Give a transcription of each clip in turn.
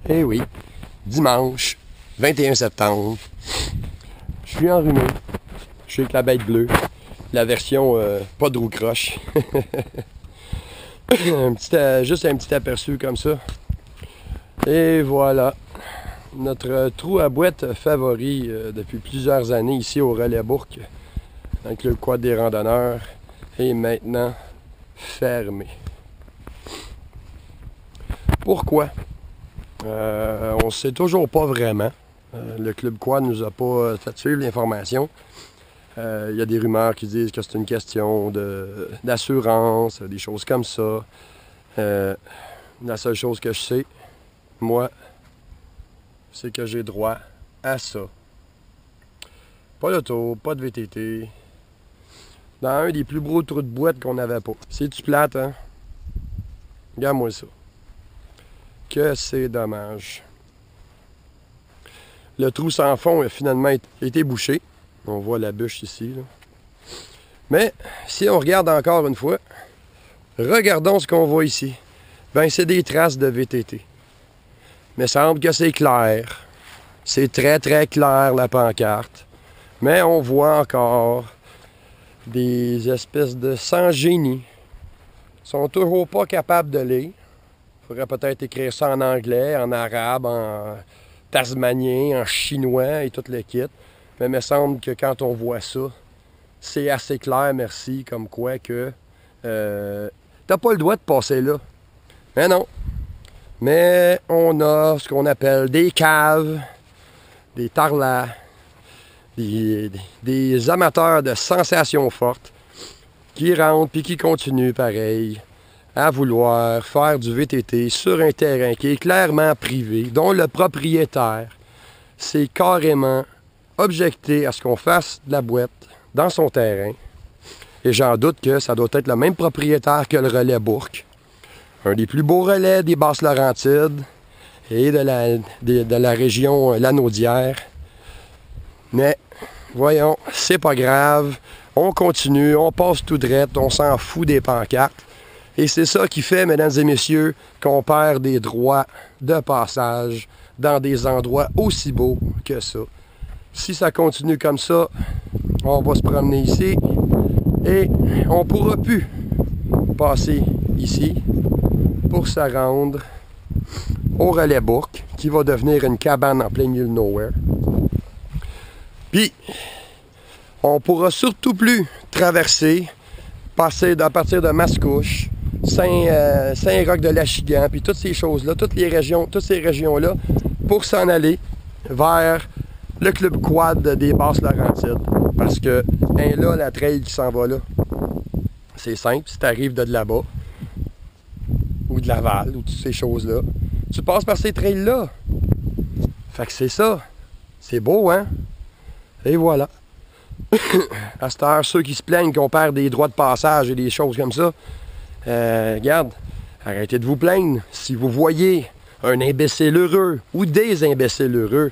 Eh oui, dimanche, 21 septembre, je suis enrhumé. Je suis avec la bête bleue, la version pas de roue croche. Juste un petit aperçu comme ça. Et voilà, notre trou à boîte favori depuis plusieurs années ici au Relais Bourg, dans le club quad des randonneurs, est maintenant fermé. Pourquoi? On ne sait toujours pas vraiment. Le club quad ne nous a pas fait suivre l'information. Il y a des rumeurs qui disent que c'est une question d'assurance, des choses comme ça. La seule chose que je sais, moi, c'est que j'ai droit à ça. Pas d'auto, pas de VTT. Dans un des plus gros trous de boîte qu'on n'avait pas. C'est-tu plate, hein? Regarde-moi ça. Que c'est dommage. Le trou sans fond a finalement été bouché. On voit la bûche ici, là. Mais, si on regarde encore une fois, regardons ce qu'on voit ici. Ben, c'est des traces de VTT. Mais il semble que c'est clair. C'est très, très clair, la pancarte. Mais on voit encore des espèces de sans-génie. Ils sont toujours pas capables de lire. Il faudrait peut-être écrire ça en anglais, en arabe, en tasmanien, en chinois et tout le kit. Mais il me semble que quand on voit ça, c'est assez clair, merci, comme quoi que t'as pas le droit de passer là. Mais non. Mais on a ce qu'on appelle des caves, des tarlas, des amateurs de sensations fortes qui rentrent puis qui continuent pareil à vouloir faire du VTT sur un terrain qui est clairement privé, dont le propriétaire s'est carrément objecté à ce qu'on fasse de la boîte dans son terrain. Et j'en doute que ça doit être le même propriétaire que le Relais Bourg. Un des plus beaux relais des Basses-Laurentides et de la région Lanaudière. Mais, voyons, c'est pas grave. On continue, on passe tout droit, on s'en fout des pancartes. Et c'est ça qui fait, mesdames et messieurs, qu'on perd des droits de passage dans des endroits aussi beaux que ça. Si ça continue comme ça, on va se promener ici et on ne pourra plus passer ici pour se rendre au Relais Bourg, qui va devenir une cabane en plein milieu de nowhere. Puis, on ne pourra surtout plus traverser, passer à partir de Mascouche, Saint-Roch-de-l'Achigan, puis toutes ces choses-là, toutes ces régions-là, pour s'en aller vers le club quad des Basses-Laurentides. Parce que, là, la trail qui s'en va là, c'est simple, si tu arrives de là-bas, ou de Laval, ou toutes ces choses-là, tu passes par ces trails-là. Fait que c'est ça. C'est beau, hein? Et voilà. À cette heure, ceux qui se plaignent qu'on perd des droits de passage et des choses comme ça, regarde, arrêtez de vous plaindre. Si vous voyez un imbécile heureux ou des imbéciles heureux,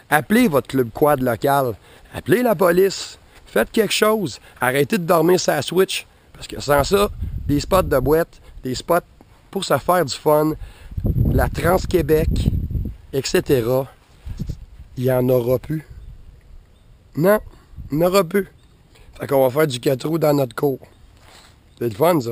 appelez votre club quad local. Appelez la police. Faites quelque chose. Arrêtez de dormir sur la Switch. Parce que sans ça, des spots de boîte, des spots pour se faire du fun, la Trans-Québec, etc., il n'y en aura plus. Non, il n'y en aura plus. Fait qu'on va faire du 4 roues dans notre cour. C'est le fun, ça.